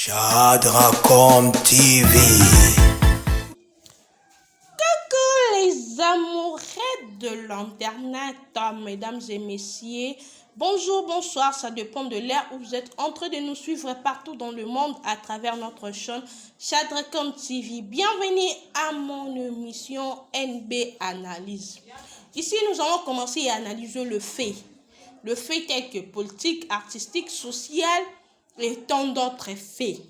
Shadracom TV. Coucou les amoureux de l'internet, mesdames et messieurs. Bonjour, bonsoir, ça dépend de l'heure où vous êtes en train de nous suivre partout dans le monde à travers notre chaîne Shadracom TV. Bienvenue à mon émission NB Analyse. Ici, nous allons commencer à analyser le fait. Le fait tel que politique, artistique, social et tant d'autres faits.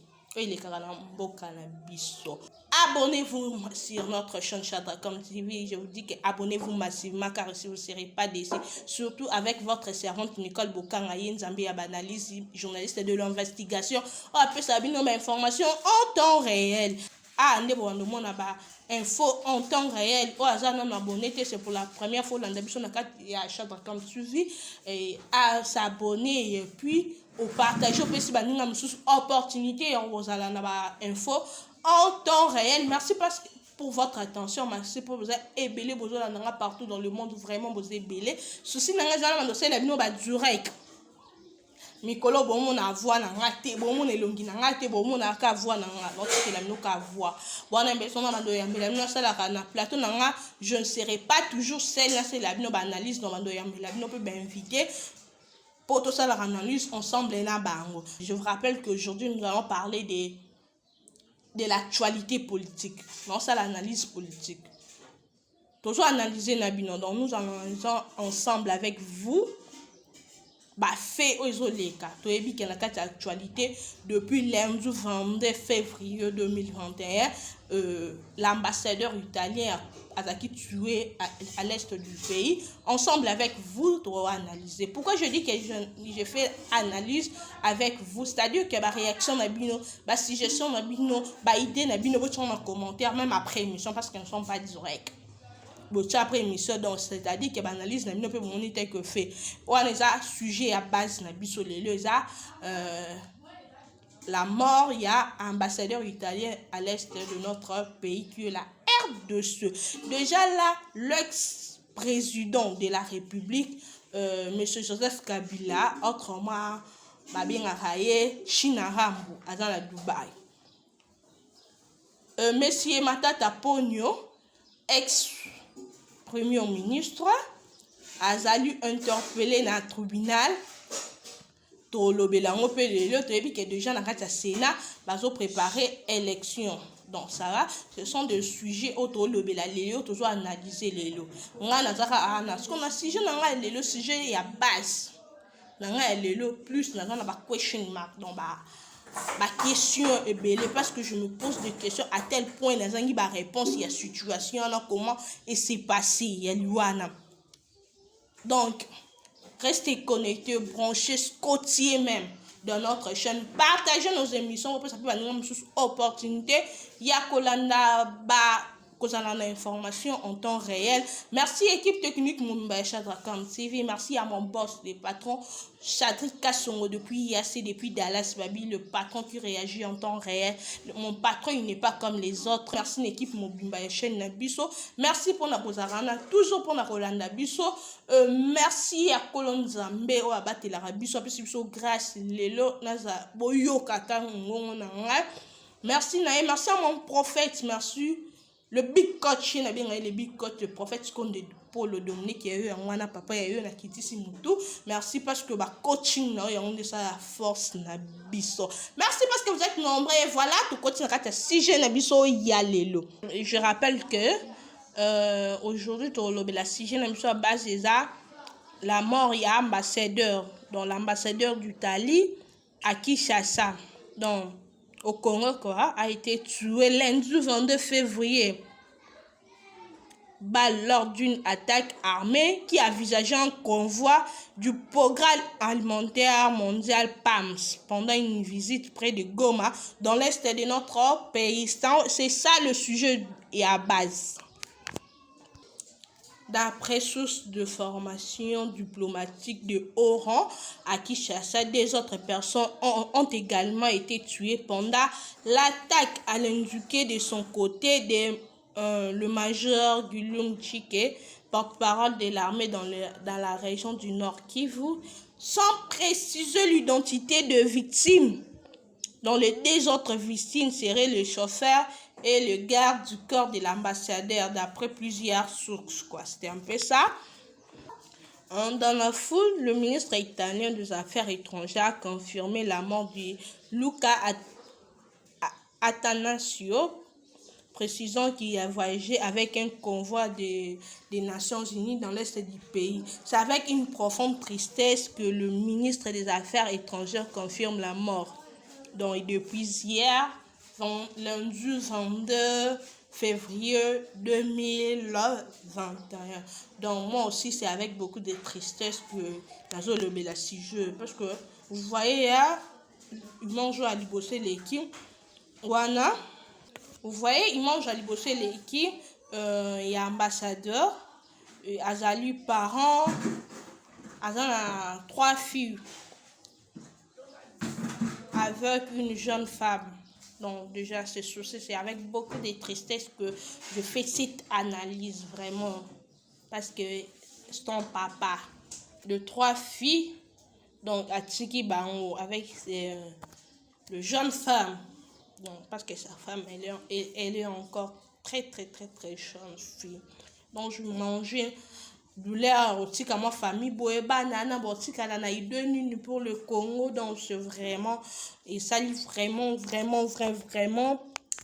Abonnez-vous sur notre chaîne Shadracom TV. Je vous dis que abonnez-vous massivement car si vous ne serez pas déçus, surtout avec votre servante Nicole Bokangaye Nzambi Abanalise, journaliste de l'investigation. On appelle ça une information en temps réel. Info en temps réel. C'est pour la première fois dans la Shadracom TV et à s'abonner et puis au partager opportunité on vous allez info en temps réel. Merci pour votre attention, merci pour vous ébélé partout dans le monde, vraiment vous ébélé souci mikolo bomo na voix na ngate bomo na longi na ngate bomo na ka voix na nga lorsque la mino ka voix bona mbeso na mando ya mbela mino sala kana plateau na nga je ne serai pas toujours celle là c'est la mino analyse dans mando ya mbela mino peut inviter pour tout ça la analyse ensemble na bango. Je vous rappelle qu'aujourd'hui nous allons parler de l'actualité politique, non ça l'analyse politique toujours analyser na bino, donc nous analysons ensemble avec vous fait l'actualité depuis lundi 22 février 2021. L'ambassadeur italien a été tué à l'est du pays. Ensemble avec vous, pour analyser. Pourquoi je dis que je fais analyse avec vous, c'est-à-dire que ma réaction n'a bino, ma suggestion n'a bino, ma idée n'a bino, vous en commentaire même après émission parce qu'elles ne sont pas directes. Après émission, donc c'est-à-dire que l'analyse n'a pas monité que fait. On a un sujet à base n'a biso la mort, il y a un ambassadeur italien à l'est de notre pays qui est la RDC. Déjà là, l'ex-président de la République, M. Joseph Kabila, autrement Babin Araye, Chinarambu, à dans la Dubaï. Monsieur Matata Pogno, ex-premier ministre, a été interpellé dans le tribunal. Que déjà dans le Sénat, ils ont préparé l'élection. Donc ça, ce sont des sujets autour de l'élection, toujours analyser l'élection. On a sujet dans le sujet il y a base. Dans l'élection plus dans la question mark donc ma question est belle parce que je me pose des questions à tel point dans la réponse il y a situation comment et c'est passé il y a l'ouana. Donc restez connectés, branchez, scottiez même dans notre chaîne. Partagez nos émissions. Ça peut avoir une opportunité. Il y a information en temps réel. Merci équipe technique Mumbai Shadracom TV. Merci à mon boss, le patron Chadrik Kassongo depuis Dallas Babi, le patron qui réagit en temps réel. Mon patron il n'est pas comme les autres. Merci l'équipe Mumbai chaîne Nabiso. Merci pour la Bozarana, toujours pour la Rolanda Biso. Merci à Colon Zambe ou à Batela Rabiso puis grâce lelo naza boyo kata ngonga. Merci Naé, merci à mon prophète, merci le big coach le big coach le prophète Conde Paul Dominique qui a eu un papa il y a eu na kitisi mutu. Merci parce que coaching na on de ça la force na biso. Merci parce que vous êtes nombreux et voilà tout continue à si je na biso yalelo. Je rappelle que aujourd'hui la si na biso à base ça la mort il y a ambassadeur dans l'ambassadeur d'Italie à Kinshasa donc au Congo a été tué lundi 22 février lors d'une attaque armée qui envisageait un convoi du programme alimentaire mondial PAMS pendant une visite près de Goma dans l'est de notre pays. C'est ça le sujet et à base. D'après sources de formation diplomatique de haut rang à Kinshasa, des autres personnes ont également été tuées pendant l'attaque, à l'indiqué de son côté le major Guillaume Chike, porte-parole de l'armée dans la région du Nord Kivu, sans préciser l'identité de victimes. Donc les deux autres victimes seraient le chauffeur et le garde du corps de l'ambassadeur, d'après plusieurs sources, quoi. C'était un peu ça. Dans la foule, le ministre italien des Affaires étrangères a confirmé la mort de Luca Attanasio, précisant qu'il a voyagé avec un convoi des Nations Unies dans l'est du pays. C'est avec une profonde tristesse que le ministre des Affaires étrangères confirme la mort. Donc, depuis hier, lundi 22 février 2021. Donc, moi aussi, c'est avec beaucoup de tristesse que je le la jeu. Parce que, vous voyez, là, ils mangent à libosser l'équipe. Wana. Vous voyez, ils mangent à libosser l'équipe. Il y a ambassadeur, Azali parents, Azali 3 filles avec une jeune femme. Donc déjà, c'est avec beaucoup de tristesse que je fais cette analyse vraiment. Parce que son papa de 3 filles, donc Atiki Bango, avec le jeune femme. Donc, parce que sa femme, elle est encore très jeune fille. Donc je mangeais douleur aussi comme ma famille boye banana boti kanana ideni pour le Congo. Donc c'est vraiment et ça lui vraiment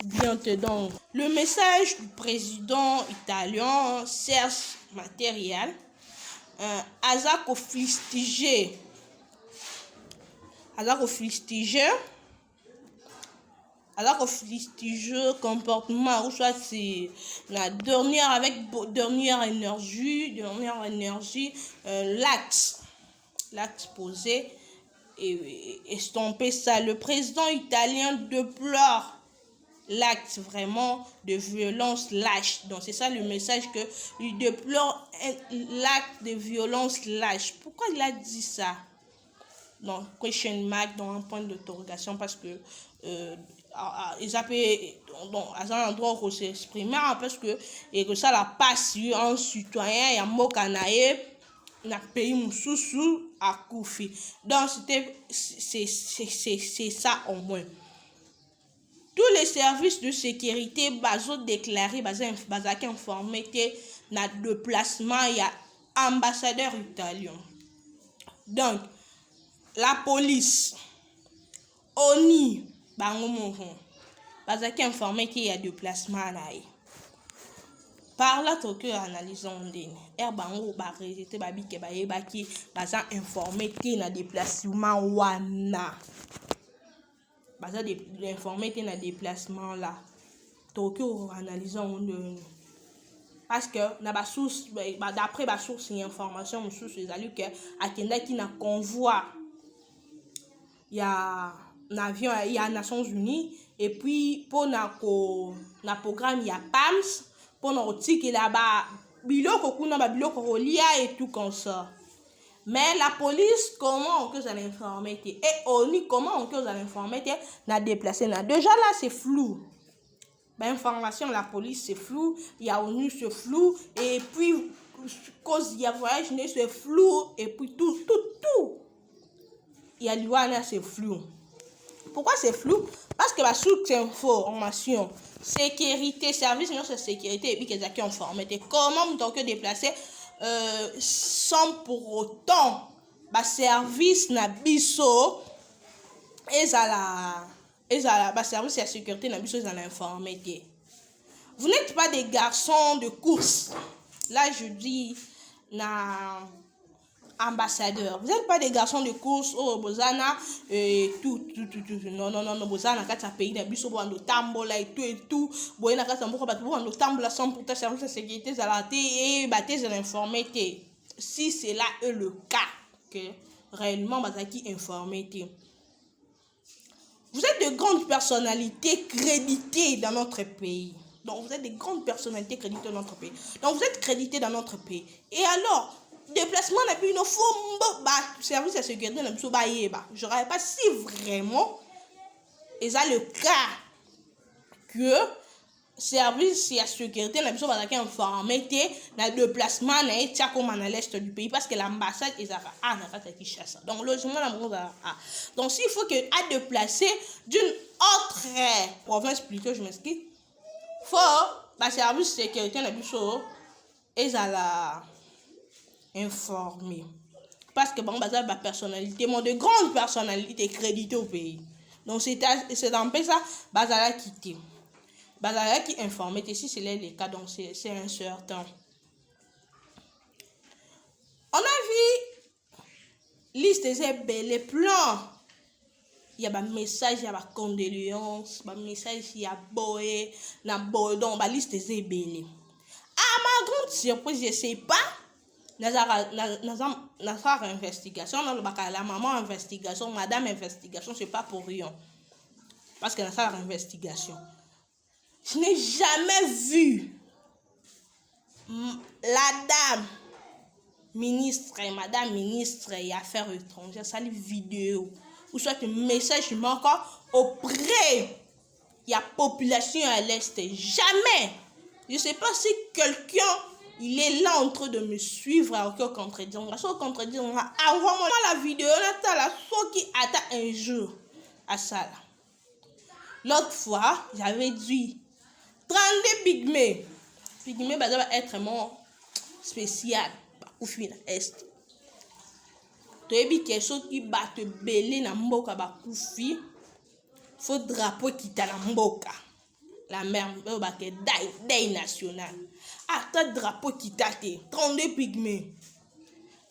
bien dedans. Le message du président italien Serge Mattarella, Azako fustigé alors au flistigieux comportement ou soit c'est la dernière avec dernière énergie l'acte posé et estomper ça. Le président italien déplore l'acte vraiment de violence lâche. Donc c'est ça le message que il déplore l'acte de violence lâche. Pourquoi il a dit ça? Donc question mark dans un point d'interrogation parce que ils appellent à un endroit où s'exprimer parce que et que ça la passe un citoyen et un mot canaïe na pays mususu à Koufi. Donc c'est ça au moins. Tous les services de sécurité baso déclaré bazaki informé que na déplacement il y a ambassadeur italien. Donc la police ONI bango moron bazaki informé qu'il y a déplacement là. Par là que analysons ndeni bango ba rejeté babi ke ba yebaki baza informé qu'il y a déplacement wana baza informé qu'il y a déplacement là to analysons ndeni parce que na ba source d'après ba source information source ezali que akendaki na convoi il y a un avion, il y a Nations Unies et puis pour na programme il y a PAMS pour na otiki là-bas biloko kuna ba biloko rolia et tout comme ça. Mais la police comment on peut s'en informer et ONU comment on peut s'en informer na déplacé na déjà là c'est flou. Ben information la police c'est flou, il y a ONU c'est flou et puis cause il y a voyage c'est flou et puis tout il y a l'Iwana c'est flou. Pourquoi c'est flou? Parce que la sous-information, sécurité, service de sécurité et puis qu'ils ont informé. Comment on peut déplacer sans pour autant le service na biso et la service de sécurité na biso ils informé. Vous n'êtes pas des garçons de course. Là je dis na ambassadeur, vous n'êtes pas des garçons de course oh bozana et tout non bozana kata pays na biso bondo tambola et tout boyena kata mboko bato bondo tambola sans pourtant service de sécurité zalate et baté de l'informité. Si c'est là le cas que réellement bazaki informé. Vous êtes de grandes personnalités créditées dans notre pays. Donc vous êtes des grandes personnalités créditées dans notre pays. Donc vous êtes crédités dans notre pays. Et alors déplacement n'a plus une fois service de sécurité n'a plus je ne sais pas si vraiment et ça le cas que service ya sécurité na biso bazalaki informé te na déplacement na ye tia koma na l'est du pays parce que l'ambassade ezalaka na kati ya Kinshasa. Donc logement na bango ezalaka donc s'il faut que a déplacer d'une autre province plutôt, je m'explique, faut service sécurité na biso ezala informé parce que bon bazal personnalité de grandes personnalités créditées au pays. Donc c'est un peu ça bazala quitté. Bazala qui informé si c'est le cas, donc c'est incertain. On a vu liste des les plans. Il y a des messages, il y a des condoléances, des messages, il y a boé, na boé, donc la liste des belle. À ma grande surprise, je sais pas. Nazar investigation, la maman investigation, madame investigation, c'est pas pour rien. Parce que Nazar investigation. Je n'ai jamais vu la dame ministre, madame ministre et affaires étrangères, ça les vidéos, ou soit un message manquant auprès de la population à l'Est. Jamais. Je ne sais pas si quelqu'un il est là en train de me suivre à aucun contredire. Envoie-moi la vidéo, la qui attend un jour à ça. L'autre fois, j'avais dit 32 pygmées. Pygmées, ça va être vraiment spécial. Pour finir, est. Tu as vu quelque chose qui bat te belé na mboka ba kufi. Faut drapeau qui t'a la mboka. La mère ba ke dai national. Ah, t'as drapeau qui t'a te 32 pygmées.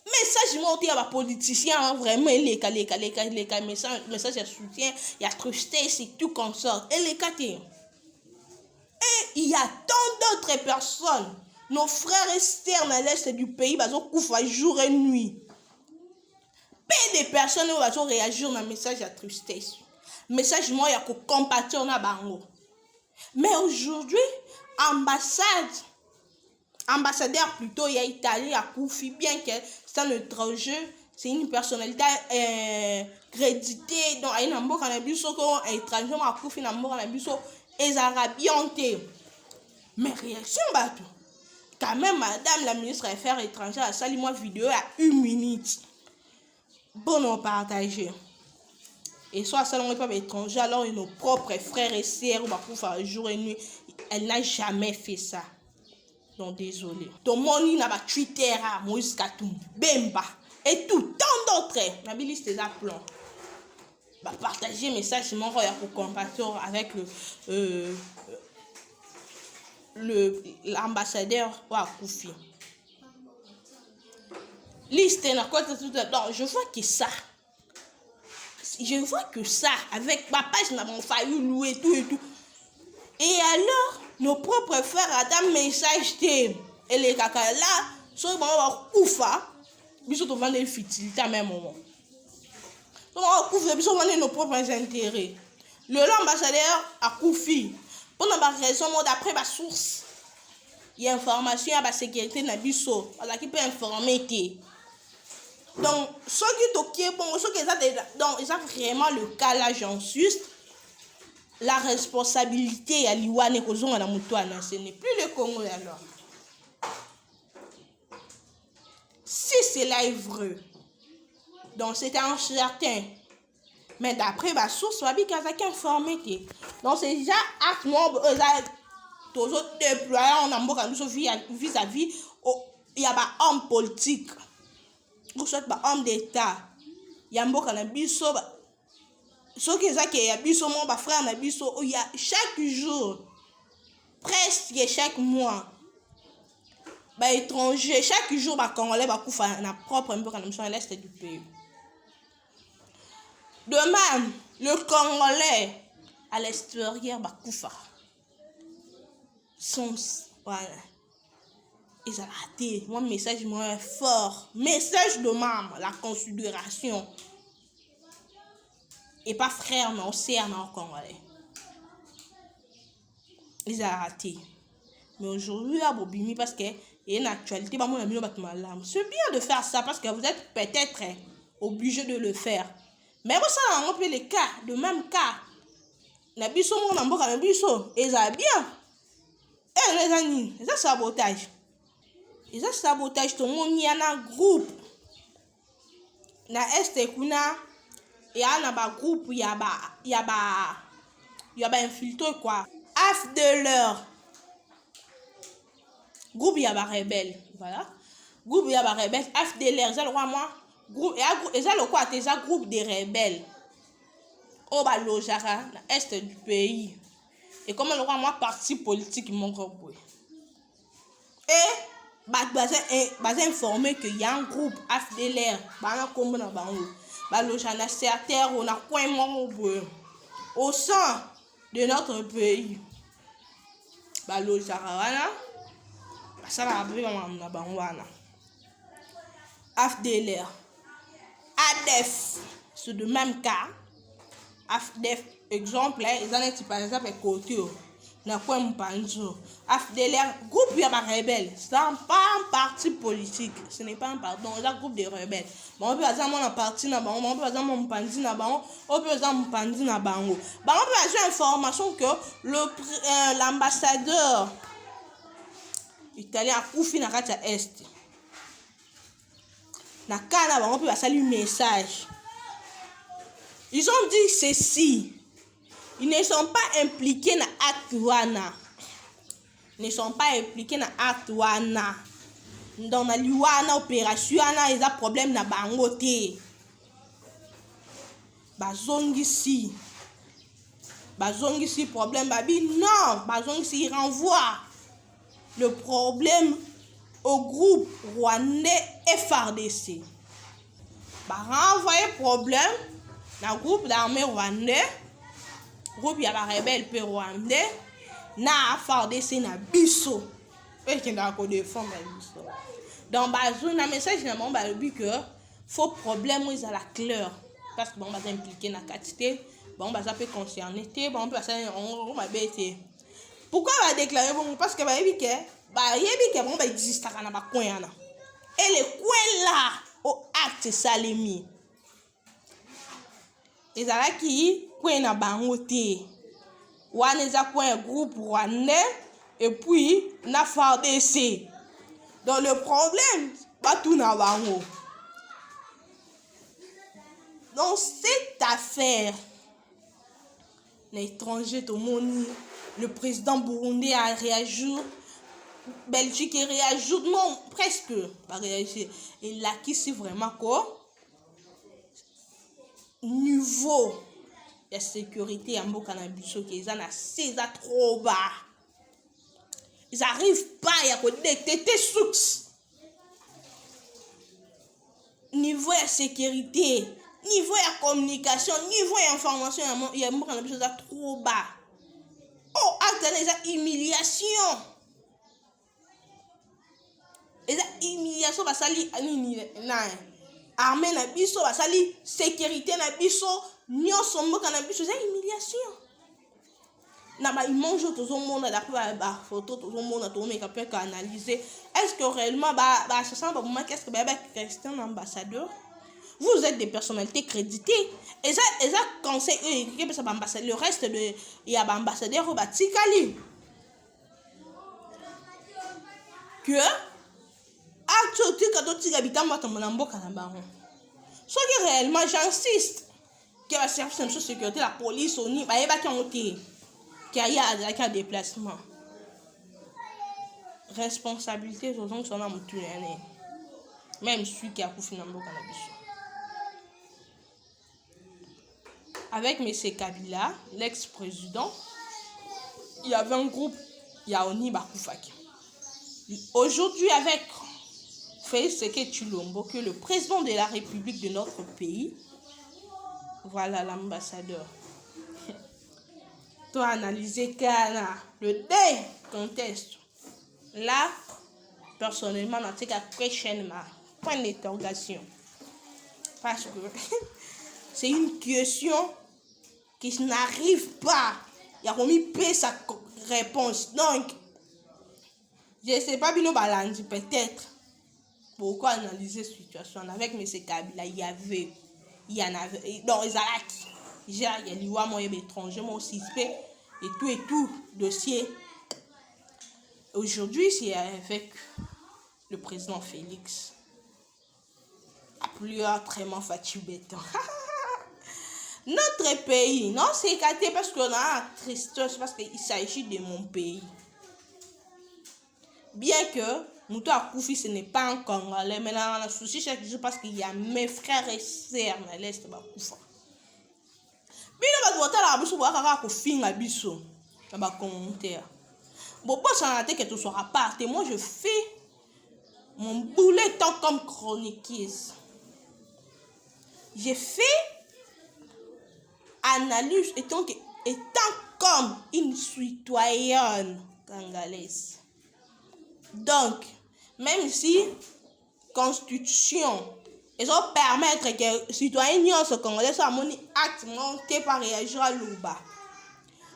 Message monté à la politicien vraiment les message de soutien, il y a trusté, c'est tout comme ça. Et les quatre. Et il y a tant d'autres personnes. Nos frères et sœurs à l'est du pays, ils ont jour et nuit. Peu de personnes vont réagir dans message de tristesse. Message moi, il y a que compassion na bango. Mais aujourd'hui, ambassadeur plutôt, il y a Italie, à Koufi, bien que c'est un étranger, c'est une personnalité créditée. Donc, il y a un étranger, à Koufi, les Arabiens. Mais réaction, bateau. Quand même, madame la ministre des Affaires étrangères a sali moi vidéo à 1 minute. Bon, on partager. Et soit ça, on n'est pas étranger, alors nos propres frères et sœurs, on va pouvoir jour et nuit. Elle n'a jamais fait ça. Donc, désolé. Ton moni n'a pas Twitter, Moïse Katoum, Bemba, et tout, tant d'autres. Ma liste des appelants. Partager message, mon roi pour compassion avec l'ambassadeur à Koufi. Liste n'a quoi tout donc je vois que ça. Je vois que ça avec ma page n'a pas fallu louer tout et tout. Et alors nos propres frères Adam message et les caca là sur bon Koufa, biso to vendre futilité à même moment. Donc Koufa biso vendre nos propres intérêts. L'ambassadeur à Koufi pour la raison d'après ma source. Il y a information à la sécurité na biso, voilà qui peut informer té. Donc ceux qui toquent bon, ceux qui donc ils ont vraiment le cas là j'en suis. La responsabilité à l'Iwane kozonga na mutuana, ce n'est plus le Congo alors. Si cela est vrai, donc c'est incertain. Mais d'après ma source, on va dire qu'ils ont informé. Donc c'est déjà actement tous autres déployants en vis-à-vis il y a des hommes politiques ou soit des hommes d'État. Il y a des gens ceux qui ont mon frère il y a chaque jour, presque chaque mois, étranger, chaque jour, Congolais va faire na propre mission à l'est du pays. De même, le Congolais à l'extérieur va koufa. Voilà. Ils ont raté. Mon message moins fort. Message de membre, la considération. Et pas frère, mais aussi un Congolais. Ils ont raté. Mais aujourd'hui, à Bobimi, parce qu'il y a une actualité, c'est bien de faire ça parce que vous êtes peut-être obligé de le faire. Mais ça, on peut les cas, le même cas. Na biso mon amboka na biso, et ça bien. C'est un sabotage. Et ça sabotage tout le monde. Il y a un groupe. Na este kuna et a ba groupe il y a infiltré quoi. Af de leur groupe il y a ba rebelle. Voilà. Groupe il y a ba rebelle. Af de leur ça le quoi moi. Groupe et ça le quoi c'est ça groupe de rebelles. Au ba lojara na est du pays. Et comme le quoi moi parti politique mon groupe. Et bas informé qu'il y a un groupe AFDLR on a coin au sein de notre pays AFDLR ADEF c'est le même cas AFDEF exemple ils en ont par exemple côté na quoi m'panzo AFDLR groupe ya ba rebelle c'est pas un parti politique ce n'est pas un pardon c'est un groupe de rebelles bon on peut avoir mon parti na bango on peut avoir mon pandi na bango on peut avoir mon pandi na bango bah on peut avoir information que l'ambassadeur italien a koufi na kati ya est na kana bango peut passer un message ils ont dit ceci. Ils ne sont pas impliqués dans l'acte. Ils ne sont pas impliqués dans l'acte. Dans la opération, ils ont problème dans bangote. Bazongisi problème babi non, bazongisi renvoie le problème au groupe rwandais FARDC. Renvoyer problème dans le groupe d'armée rwandais. Groupe ya ba rebelle pe rwandais na FARDC na biso et qui n'a pas défendre biso dans bazou na message na mon ba bi que faux problème ils à la clair parce que bon ba impliqué na quantité bon ba ça peut concerner bon parce on va bêter pourquoi va déclarer bon parce que ba yebi que bon ba existe na ba coin na et les coins là au acte salemi ezalaki coin na bango te wana eza coin groupe rwandais et puis na FARDC donc le problème batou na bango donc cette affaire l'étranger tout le monde le président burundais a réagi Belgique a réagi non presque pas réagi et là qui c'est vraiment quoi niveau la sécurité ya mboka na biso qui eza na c'est trop bas ils arrivent pas ya ko détecter source niveau ya sécurité niveau ya communication niveau ya information ya mboka na biso eza trop bas oh acte eza humiliation basali nini na armée na biso basali sécurité na biso nyonso mboka na biso eza humiliation na ba image tout monde d'après ba photo tout le monde tout mais peut analyser est-ce que réellement ba assassin ba moment qu'est-ce que ba Christian ambassadeur vous êtes des personnalités créditées et ça conseil que ça ambassadeur le reste de il y a ba ambassadeur ba tikali que actuellement quand tu habitant ba tomba na mboka na bango so que réellement j'insiste que la service de sécurité la police oni ba yeba ki onté qui a un déplacement responsabilité aux gens qui sont dans mon tunnel même celui qui a koufi na mboka na biso avec M. Kabila l'ex-président il y avait un groupe Yaoni Bakoufaki aujourd'hui avec Félix Tshisekedi-Tshilombo que le président de la République de notre pays voilà l'ambassadeur to analyser Kana le contexte là personnellement on a prochainement point d'interrogation parce que c'est une question qui n'arrive pas il y a remis sa réponse donc je sais pas bino balandi peut-être pourquoi analyser cette situation avec M. Kabila il y en avait donc Izalaki il y a l'Iwa moi étranger mon suspect et tout dossier Aujourd'hui, c'est avec le président Félix. La pluie est vraiment fatiguée. Notre pays, non, c'est écarté parce qu'on a la tristesse, parce qu'il s'agit de mon pays. Bien que Moutou Akoufi, ce n'est pas un Congolais, mais là, on a souci chaque jour parce qu'il y a mes frères et sœurs dans l'Est de Bakoufa. Bino bato la biso ba kaka ko finga biso na ba commentaire. Bon boss en tête que tu seras pas. Moi je fais mon boulet tant comme chroniqueuse. J'ai fait analyse étant comme une citoyenne congolaise. Donc, même si constitution, ils vont permettre que les citoyens se congolais soient mon acte monté par réagir à l'Ouba.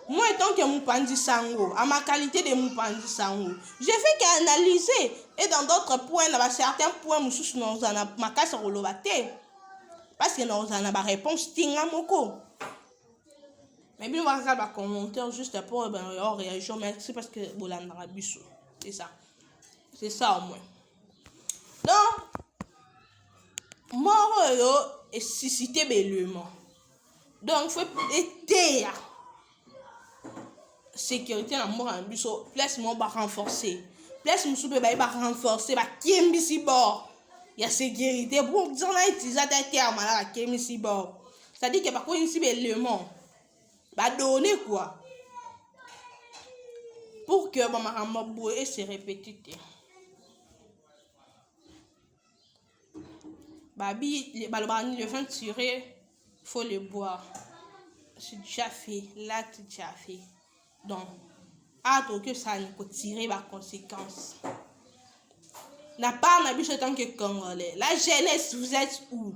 Moi, étant que Moupandi Sango, à ma qualité de Moupandi Sango, j'ai fait qu'analyser. Et dans d'autres points, dans certains points, nous avons ma casse relevée. Parce que nous avons ma réponse, tinga moko. Mais bien, on va regarder les commentaires juste pour réagir. Merci parce que vous l'avez vu. C'est ça. C'est ça au moins. Donc, mort est suscité bellement. Donc, il faut aider. Sécurité dans mort en bus. Place moi va renforcer. Place mon soupe va renforcer. Va qui bord. Il y a sécurité. Pour dire on a utilisé des termes là qui bord. C'est-à-dire que par contre ici bellement. Va donner quoi. Pour que maman boué se répète. Babi, le vin tiré, il faut le boire. C'est déjà fait, là c'est déjà fait. Donc, hâte que ça ne peut tirer par conséquence. N'a pas un but tant que Congolais. La jeunesse, vous êtes où?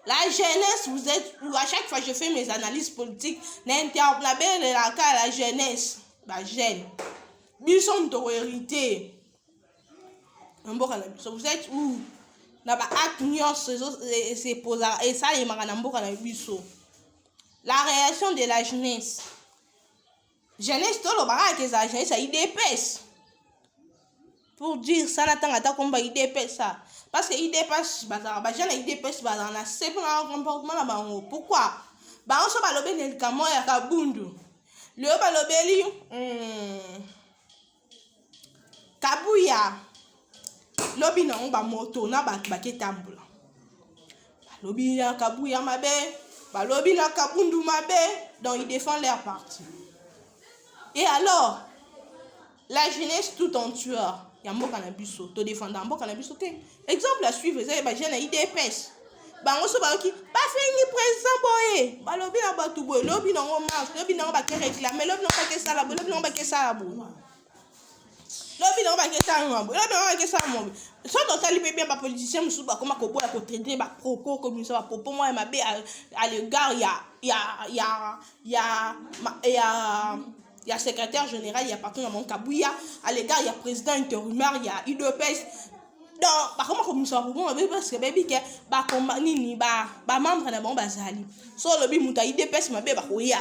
La jeunesse, vous êtes où? À chaque fois que je fais mes analyses politiques, la jeunesse, la jeune. Ils sont de hérité. Vous êtes où? La réaction de la jeunesse. Jeunesse, tout le barrage que la jeunesse a IDPS. Pour dire ça, n'attend pas comme IDPS ça. Parce que IDPS, la jeune IDPS, c'est pour un comportement. Pourquoi? On se bat le médicament et à Kabundu. Le balobeli, Kabouya. Lobi na ba moto na ba ketambula. Lobi na Kabouya mabe, ba lobi na Kabundu mabe, donc ils défendent leur parti. Et alors, la jeunesse tout en tueur, il y a mboka na biso, to défendre mboka na biso te. Exemple à suivre, c'est ba jeune IDPS. Ba on so ba ki, ba fini président boye. Ba lobi na ba tubo, lobi na on marche, lobi na ba réclamer, lobi na ba ke sala, lobi na ba ke sala bo. Lobi na ba ke sala mo, lobi na ba ke sala mo. So dans ça, les bien politiciens me souba comment qu'on peut traiter ba propos comme ça propos moi ma bé à l'égard il y a secrétaire général, il y a patron dans mon Kabouya, à l'égard il y a président intérimaire, il y a IDPS. Donc par contre comme ça pour moi parce que baby que ba combat nini ba membre na bon bazali. So lobi muta IDPS ma bé ba koya.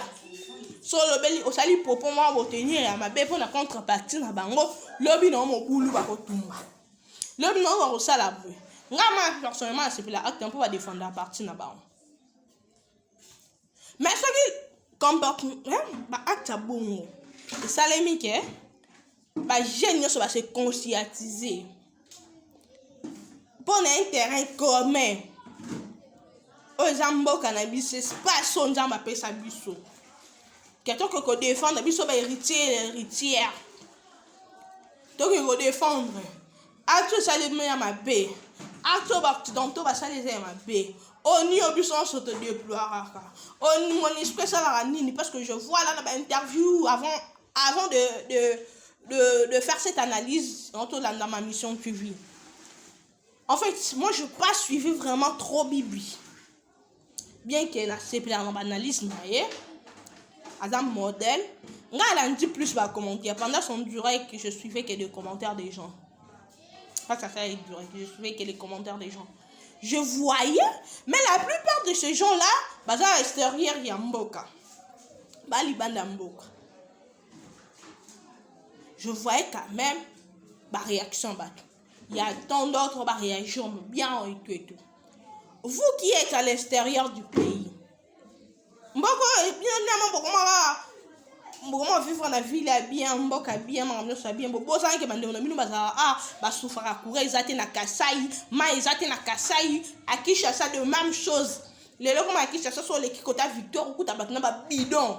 So lobi o sali propos moi obtenir ma bé pour la contrepartie na bango lobi na mo bulu ba ko tumba. L'homme n'a pas ça la bruit. Moi, personnellement, c'est pour l'acte un peu à défendre la partie là-bas. Mais ce qui comporte, acte à bon. Et ça, les miques, génie, ça va se conscientiser. Pour un terrain commun. Aux Zambo cannabis, c'est pas son jambe à payer sa biseau. Quelqu'un qui défend la biseau, héritière. Donc, il va défendre. Acte ça les met à ma baie. Acte dans tout ça les à ma baie. On y a bu son saute de déploiement. On mon esprit ça la nini parce que je vois là dans l'interview avant de faire cette analyse dans ma mission QV. En fait, moi je pas suivi vraiment trop Bibi. Bien que là c'est plein d'analyse mais Adam modèle, on a dit plus va commenter pendant son durée que je suivais que des commentaires des gens. Pas ça fait durer, je suivais que les commentaires des gens. Je voyais, mais la plupart de ces gens-là, à l'extérieur, il y a Mboka. Je voyais quand même réaction. Il y a tant d'autres réactions bien et tout. Vous qui êtes à l'extérieur du pays, Mboko vivre na ville bien, mboka bien, mamnosa bien, bobo ça que bande na minu baza basufara courir ezate na Kasai, ma ezate na Kasai, à Kinshasa de même chose. Les locaux à Kinshasa sont les Kikota Victor ou kuta batna ba bidon.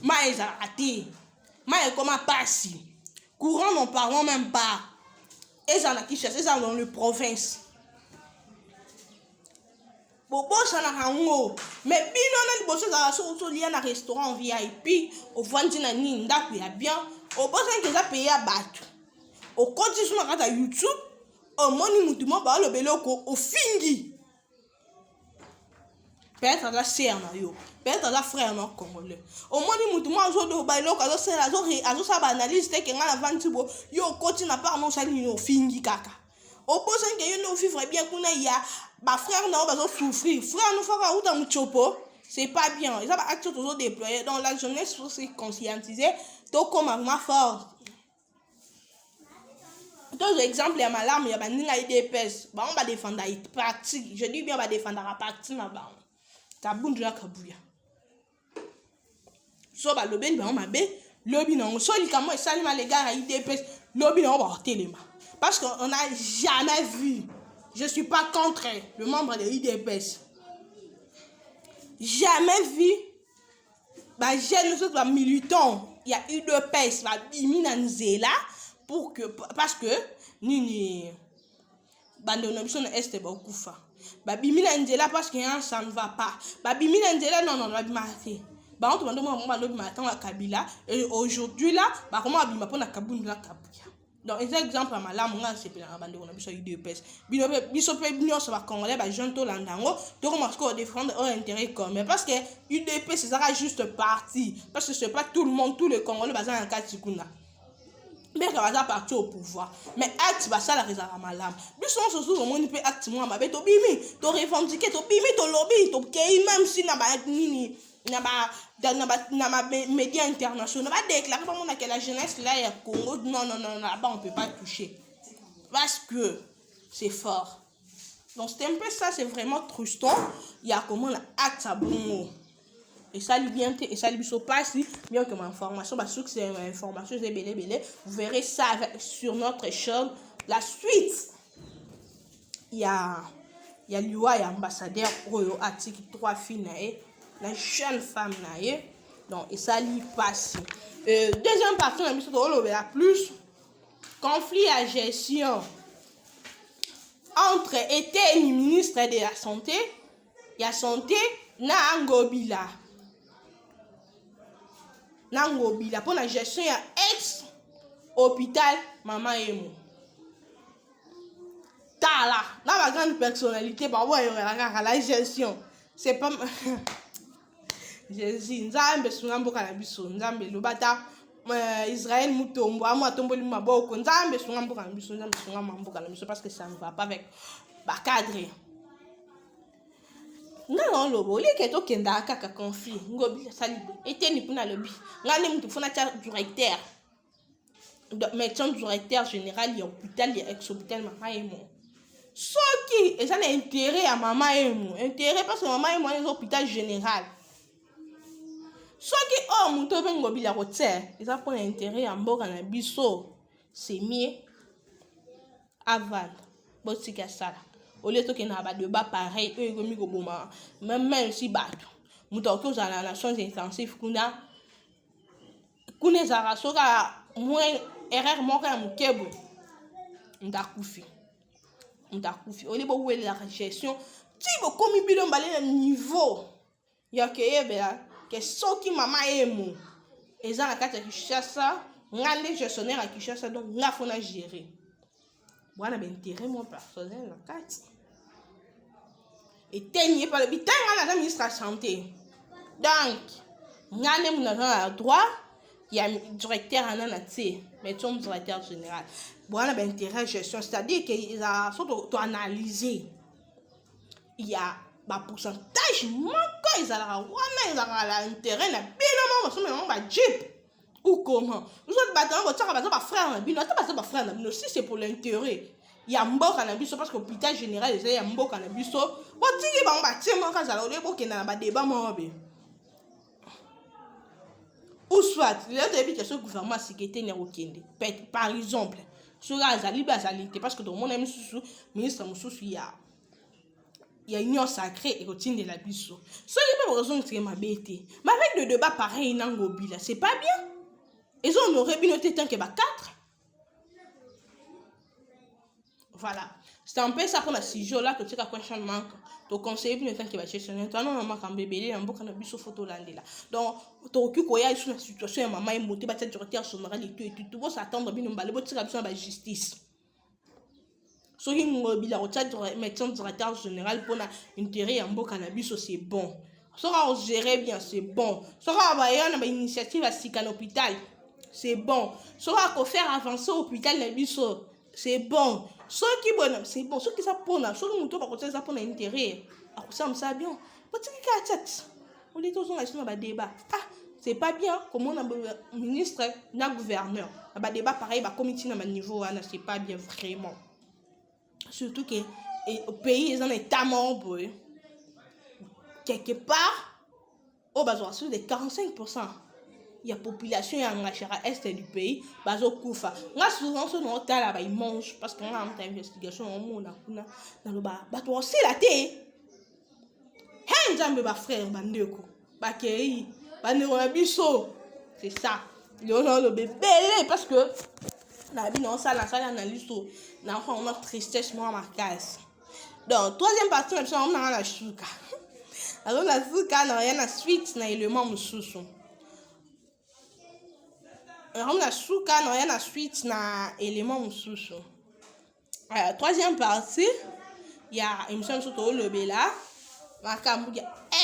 Ma ezate. Ma comment passe. Courant n'en parlons même pas. Et ça na Kinshasa, ça dans le province. Bobo ça na hango mais bino na liboso za so lia na restaurant VIP au vandi na ni ndaku ya bien au bosa que za payer bato au konti sur na kata YouTube au moni mutu mo ba lo beloko au fingi peut-être la sœur na yo peut-être la frère na congolais au moni mutu mo zo do ba eloko azo sela azo sa ba analyse te que nga na vandi bo yo konti na par non sali no fingi kaka au bosa que yo no vivre bien kuna ya ba frère na ba souffrir frère nous fera ou dans chopo c'est pas bien ils ont acte toujours déployé donc la jeunesse faut se conscientiser to comme ma fort deux exemples ya malamu ya baninga IDPS ba on va défendre la partie je dis bien va défendre la partie na ba kabundu na kabuya so ba lobeni ba on mabe lobi na on so likamo et salima les gars IDPS lobi na on va telema parce qu'on n'a jamais vu. Je ne suis pas contre le membre de l'IDPS. Jamais vu. J'ai militant. Il y a UDPS. Pour que. Parce que. Nini. Bandonobison est beaucoup fa. Bimina Nzela parce que ça ne va pas. Bimina Nzela non. On te demande à Kabila. Et aujourd'hui là. Comment Abima pour la Kaboun la Kabuya. Donc, un exemple à malamu c'est pour la bande on a besoin UDPS. Bisope bino ça va congolais ba jeune to landango to commence à défendre un intérêt commun parce que UDPS ça sera juste parti parce que c'est pas tout le monde tous les congolais bazan en katikuna. Mais quand va partir au pouvoir mais acte ba ça la réserve malamu. Biso on se souvient au monde peut acte moi ba to bimi to revendiquer to bimi to lobby to kei même si na ba nini dans ma médias internationaux, on va déclarer que la jeunesse là est Congo. Non, là-bas on peut pas toucher. Parce que c'est fort. Donc c'est un peu ça, c'est vraiment trustant. Il y a comment l'acte à bon. Et ça lui bien, et ça lui se passe, bien que ma information, parce que c'est une information, c'est belé. Vous verrez ça sur notre chaîne. La suite, il y a l'UA et ambassadeur pour l'article 3 filles. La jeune femme naïe donc et ça lui passe deuxième partie on a mis sur la plus conflit à gestion entre été et ministre de la santé il y a santé Nangobila pour la gestion il y a ex hôpital Mama Emo tala la grande personnalité par rapport à la gestion c'est pas Jésus nzambe sunga mboka na biso nzambe lobata Israël mutombo amo atomboli maboko nzambe sunga mboka na biso nzambe sunga mboka na biso parce que ça ne va pas avec ba cadre non lobo leke to kenda kaka conflit ngobi salibe eteni puna lobi ngane mutu fona cha directeur médecin directeur général ya hôpital ya ex hôpital Mama Emo soki eza na intérêt ya Mama Emo intérêt parce que Mama Emo est hôpital général. Soki muto bengo bila rotière, ils ont pour intérêt à mboka na biso, c'est mieux aval. Botika sala. Au lieu que na ba débat pareil, eux gomi go boma, même si bato. Muto ko za na soins intensifs kuna zara soka moins erreur moka mukebo. Ndakufi. Au lieu bo la gestion, ti bo komi bilo mbale na niveau. Ya keyebela que soki Mama Emo eza na kati ya Kinshasa ngande gestionnaire à Kinshasa donc nga fona gérer bwana intérêt mon personnel na kati et tenir par le bitanga na ministre de la santé donc ngande muna na droit il y a directeur anana ti mais ton directeur général bwana intérêt gestion c'est-à-dire que ils a surtout analyser il y a ba pourcentage moko ezalaka wana ezalaka la intérêt na bino mama somo na ba jeep ou comment? Nous autres battants, frère na bino, attends frère na bino, si c'est pour l'intérêt. Il y a mboka na biso parce que l'hôpital général il y a mboka na biso. Bon tiki ba ba tiema ka za le boke na ba débat mo be. Ou soit, il y a des questions gouvernement sécurité n'est okende. Par exemple, sur la zalité parce que tout le monde aime sous ministre Moussou il y a une union sacrée et routine de la biso. Ça il pas raison de ma bête. Mais avec le débat pareil nangobi là, c'est pas bien. Ils ont aurait bien noté tant que ba 4. Voilà. C'est un peu ça pour la 6 jours là que tu as question manque. Tu conseilles bien tant que va chercher. Tu as non maman quand bébé là, on a biso photo là là. Donc tu occupe quoi sur la situation maman est montée ba tête directeur général et tout tu vas s'attendre bien on va aller tu as besoin de justice. So qui mobile au tchad médecin directeur général pour intérêt en beau cannabis c'est bon. So on gérer bien c'est bon. So on va y avoir une initiative à Sikan hôpital. C'est bon. So on va faire avancer hôpital la biso. C'est bon. Ceux qui bon, c'est bon. Ceux qui ça pour na, ceux qui montent pas côté ça pour intérêt. À ça me ça bien. Pas tu qui a tête. On dit tous on a sur un débat. Ah, c'est pas bien comme on a ministre, na gouverneur. Un débat pareil, ba comité na niveau là, c'est pas bien vraiment. Surtout que au pays ils en état membre quelque part au besoin sur de 45%. Il y a population en Achara est du pays, bazo kufa. Nga souvent ce non ta là ils mangent parce qu'on a une investigation au monde dans le bas. Ba toi aussi la té. Hein jambe ba frère bandeko. Ba kei, ba ndeko na biso. C'est ça. Il y a le bébé parce que na bi non ça analyse tout. Na on a tristesse moi ma case. Donc troisième partie on a la souka. Alors la souka na rien à suite na élément mususu. On a souka na rien à suite na élément mususu. Troisième partie, il y a émission sur le Bela,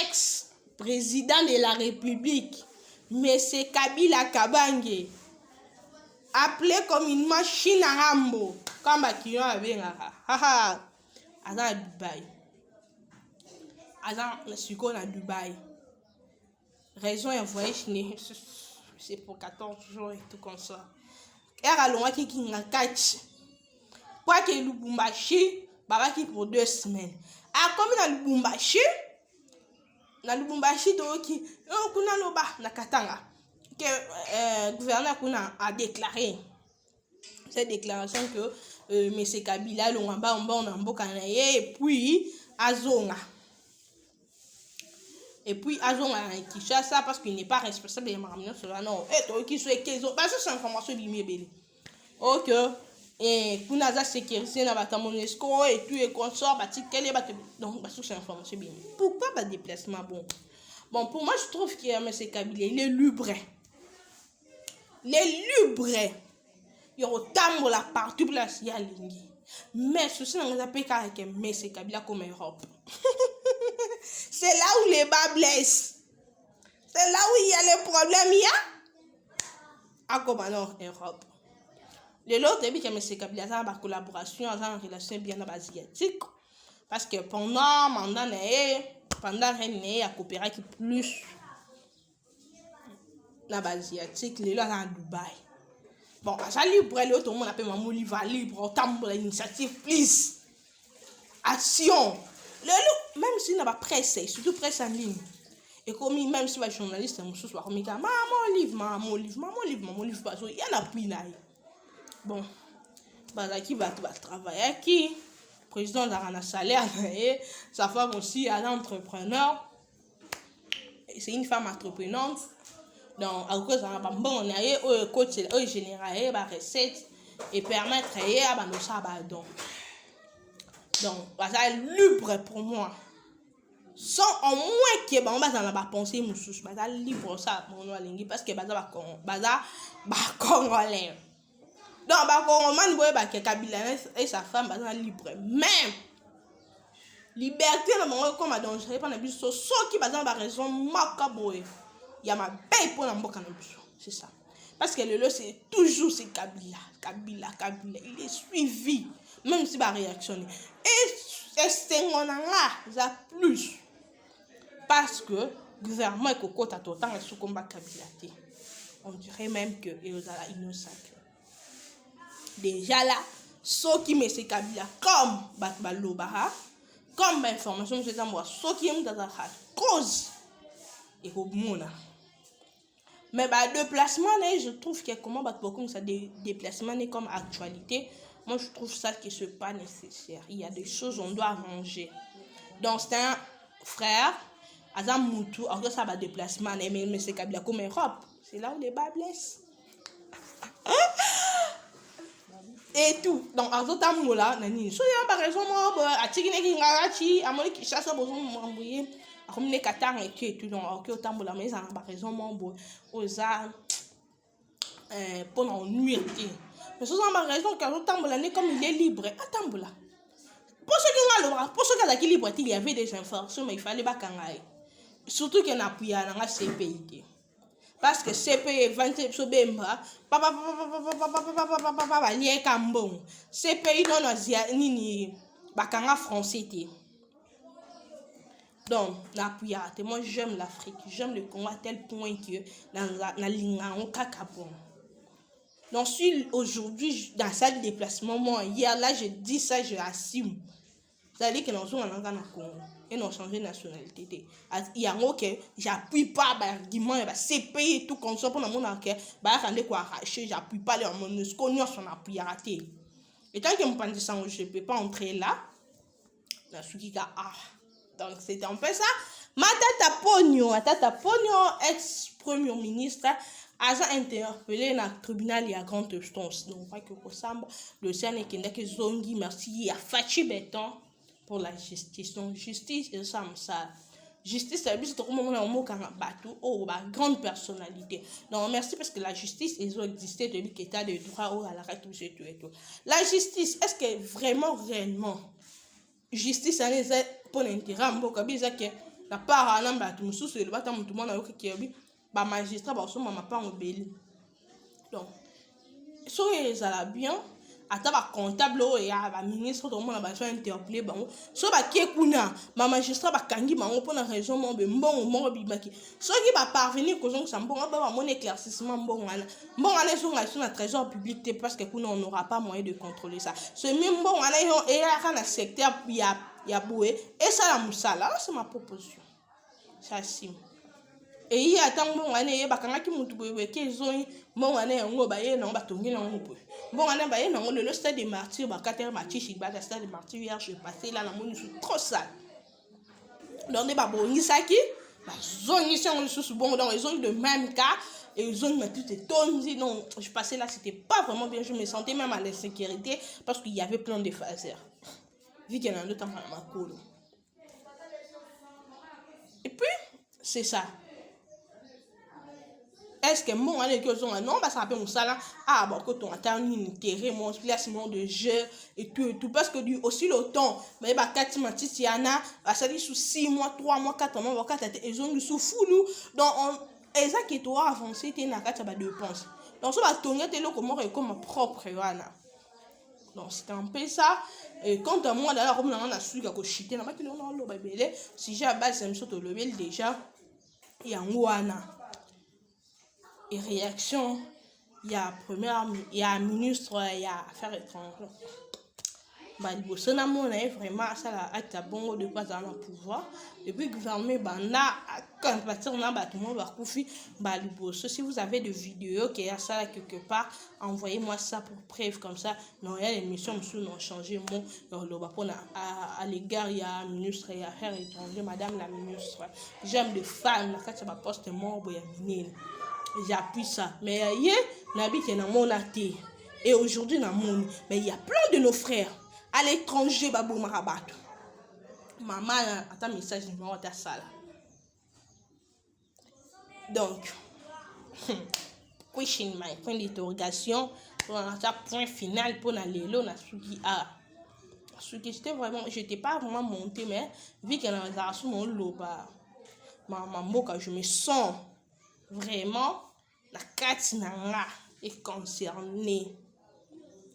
ex-président de la République, Monsieur Kabila Kabange, appelé comme une machine à Rambo, comme qui a avec haha, à Dubaï, à Suko à Dubaï. Raison un voyage c'est pour 14 jours et tout comme ça. Et à l'on qui n'a catch. Quoi que Lubumbashi, babaki pour 2 semaines. Ah comme na Lubumbashi to qui kuna loba na Katanga que gouverneur kuna a déclaré cette déclaration que monsieur Kabila longamba on a mboka na ye et puis azonga qui cherche ça parce qu'il n'est pas responsable de ramener cela non et toi qui soit qu'ils ont basé sur information limité OK et kunaza sécurité na bata Monesco et tout et consort bati quelle est bata donc basé sur information bien pourquoi pas déplacement bon pour moi je trouve que monsieur Kabila il est libre il y a autant la partout place il y a lingi mais ceci on a pas que monsieur Kabila comme Europe. C'est là où les bas blessent. C'est là où il y a les problèmes. Il y a comme alors Europe. Le lot début que M. Kabila a une collaboration, une relation bien asiatique. Parce que pendant il a coopéré avec plus asiatique. Le lot à Dubaï. Bon, ça libre, tout le monde appelle mon livre libre, autant pour l'initiative, please. Action. Même si n'a pas presse, surtout presse en ligne. Et comme même si les journalistes sont soir comme maman livre parce qu'il y en a plus là. Bon, bah qui va travailler qui président de la salaire et sa femme aussi est entrepreneur. C'est une femme entreprenante. Donc à cause d'un bon on a coach général ba recette et permettre à nos sabadons. Donc, ça est libre pour moi. Sans au moins que on va dans la pensée moussous, ça libre ça pour nous lingi parce que baza congolais. Donc ba congolais boy ba que Kabila et sa femme baza libre. Même liberté na mongo comme dangereux pas na biso so qui baza ba raison makaboy. Il y a ma paix pour la mboka na biso. C'est ça. Parce que le lot c'est toujours c'est Kabila, il est suivi. Même si va réactionner et c'est on a plus parce que gouvernement est coco ta total sur combat Kabila. on dirait même que ezala innocent. Déjà là, ceux qui me se kabila comme Batbaloba, comme information, je t'envoie ceux qui aiment dans la cause et au monde. Mais déplacement, je trouve que comment beaucoup ça déplacement est comme actualité. Moi, je trouve ça que ce n'est pas nécessaire. Il y a des choses on doit arranger. Donc, c'est un frère, Azam Moutou, alors que ça va déplacement, mais c'est Kabila comme Europe. C'est là où les bas blessent. Et tout. Donc, en tout là, nani. So, il y a par exemple, à Tigine Ngarachi, à Moni Kishasa, bon, m'envoyer. Comme les Qatar et tout. Donc, ok, autant là, mais ça a par exemple, bon, aux arts, pendant nuit. Mais ça, par raison, quand autant là, comme il est libre, attends là. Pour ceux qui ont libre, il y avait des informations, mais il fallait pas qu'on aille. Surtout qu'il y a un appui dans la CPI. Parce que CPI 20 sobemba papa lié kambon CPI non nini bakanga français té. Donc l'appui moi j'aime l'Afrique, j'aime le Congo à tel point que dans linga on kakabon. Donc si aujourd'hui dans ça de déplacement moi hier là je dis ça je assume. C'est-à-dire que nous sommes en Congo et nous changé de nationalité. Il y a un que j'appuie pas l'argument et CPI et tout comme ça pour mon enquête. J'appuie pas les MONUSCO, nous sommes appuyés à rater. Et tant que je pense ça, je ne peux pas entrer là. Donc c'était un peu ça. Ma tata Pogno, ex-premier ministre, a interpellé dans le tribunal et à grande instance. Donc, pas que pour ça, le Sénat qui n'est que Zongi, merci, il y a Fachi Béton pour la justice. Donc, justice, et ça. Justice, c'est tout le monde a un mot quand bateau, grande personnalité. Donc, merci parce que la justice, ils ont existé depuis qu'il y a des droits à la tout et tout. La justice, est-ce que vraiment, réellement, justice, ça est pour l'intérêt, que la part à l'ambatou, sous le bâtiment, tout le monde a eu qui est magistrat, ma part obéi. Donc, si ça va bien, à ta comptable et à ministre de mon abattoir interpellé, so qui est ma magistrat kangi pour la raison bon bibaki. Ce qui va parvenir que ça mon éclaircissement bon sur la trésor public parce que on n'aura pas moyen de contrôler ça. Ce même bon et à secteur il y a boué et ça la moussala, c'est ma proposition. Ça sim. Et il y a tant bon année bakanga ki mutu boye ke zoni bon année ngo ba ye na ba tongi na ngo bon année ba ye na ngo le stade des martyrs ba kater machichi ba stade des martyrs hier je passé là na moni trop sale donc des ba boni saki ba zoni sont sous bon dans les zones de même cas et les zones mais tout est tombé non je passais là c'était pas vraiment bien je me sentais même à l'insécurité parce qu'il y avait plein de phasers vu qu'il y en a d'autres dans ma cour et puis c'est ça. Est-ce que mon année que sont non ça appelle ça bon quand on attend une intérêt mon placement de jeu et tout parce que du aussi le temps mais 4 mois il y en a ça dit sous 6 mois 3 mois 4 mois 4 ils ont sous fou nous donc exact que toi avancer tu na 4 ba dépenses donc ça va tourner te le comment comme propre wana donc c'est un peu ça et quand à moi d'ailleurs comme on a su que chiter na ba que on lo ba belé si j'ai base c'est surtout le déjà il y a wana et réaction, il y a ministre, il y a affaires étrangères. Liboso na mona vraiment ça la acte bon de pas dans le pouvoir et puis gouvernement quand partir na ba tout le monde va koufi liboso si vous avez des vidéos qui a ça quelque part envoyez-moi ça pour preuve comme ça non il y a des missions nous ont changé mon le va pour à l'égard il y a ministre et affaires étrangères madame la ministre j'aime les femmes quand ça va poste mort boya minene j'appuie ça mais hier n'habite dans mon athée et aujourd'hui dans mon mais il y a plein de nos frères à l'étranger babou marabat maman attends message numéro ta salle donc question my point d'interrogation pour un point final pour la lelo na suki ce que c'était vraiment j'étais pas vraiment monté mais vu qu'elle a sous mon loba maman moka je me sens vraiment la carte nanga est concernée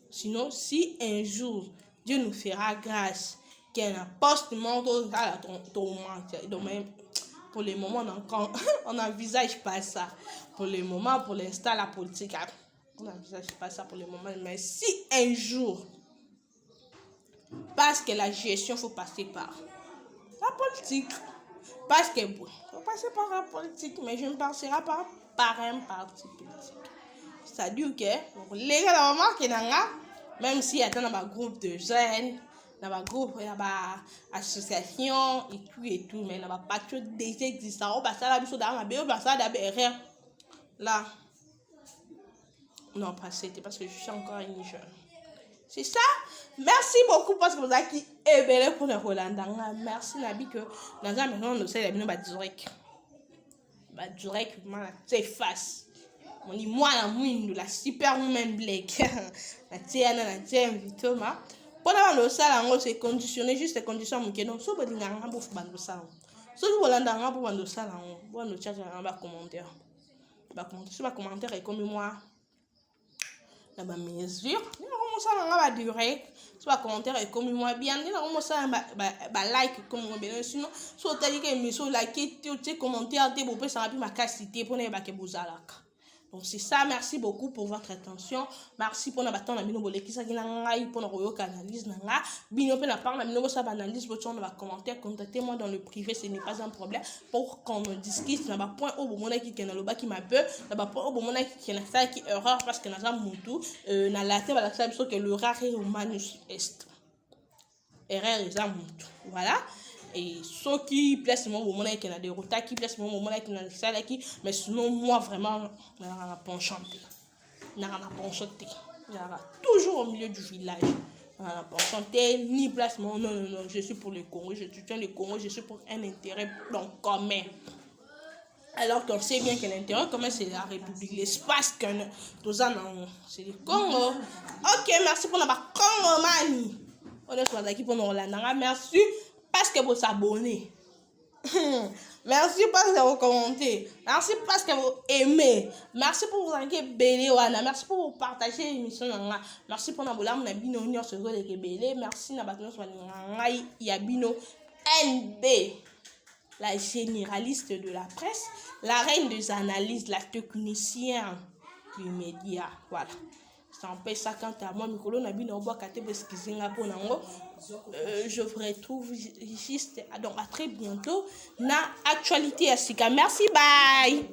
sinon si un jour Dieu nous fera grâce qu'un poste monde à ton pour le moment, on n'envisage pas ça. Pour le moment, pour l'instant, la politique, on n'envisage pas ça pour le moment. Mais si un jour, parce que la gestion, il faut passer par la politique. Parce que bon, il faut passer par la politique, mais je ne passerai pas par un parti politique. C'est-à-dire que les gars, même s'il y a un groupe de jeunes, dans un groupe, il y a une association et tout, mais il y a pas que des existants. On passe à la mission dans ma bio, on passe à la BRR. Là, non, pas c'était parce que je suis encore une jeune. C'est ça. Merci beaucoup parce que vous avez qui est belle pour le Roland. Merci Nabi que dans un moment on sait la direct. Direct, c'est face. On dit moi la mouine la Superwoman Black. La tienne invité ma. Pendant le salon c'est conditionné juste les conditions mon non so bodi nganga bo bando salon. So du Roland nganga bo bando salon. Bon le chat ba commentaire. Ba commentaire et comme moi na ba mesure. Ça va durer soit commentaire et comme moi bien ni on ça like comme moi bien sinon soit t'as dit que émission like tu commentaire tu peux ça ma cité pour ne pas que bozalaka. Donc c'est ça, merci beaucoup pour votre attention. Merci pour notre temps na bino boleki ça kina ngai pour notre analyse nanga bino pe na parle na bino ça analyse votre on va commenter contactez-moi dans le privé, ce n'est pas un problème pour qu'on discute na ba point au moment qui na loba qui m'a peu na ba point au moment qui na ça qui erreur parce que na za mutu na la tête la ça que le rare humanus est erreur za mutu voilà. Et ceux qui placent mon moment qui a des retards qui placent mon moment qui a ça qui mais sinon moi vraiment n'a pas chanté toujours au milieu du village n'a pas chanté ni placement non je suis pour le Congo je soutiens le Congo je suis pour un intérêt donc commun alors qu'on sait bien que l'intérêt commun c'est la République l'espace que tous en c'est le Congo. Ok, merci pour notre Congo mani on est sur qui pour nous Rolanda merci parce que vous abonnez. Merci parce que vous commentez. Merci parce que vous aimez. Merci pour vous envoyer belé wana. Merci pour vous partager l'émission nanga. Merci pour nous na bino union sur le belé. Merci na batno sur ngai yabino NB. La généraliste de la presse, la reine des analyses, la technicienne du média. Voilà. Ça empêche ça quand à moi Mikolo Nabi Nobo Kate Beskizinga pour Nango. Je vous retrouve juste donc à très bientôt. Na actualité à Sika. Merci, bye.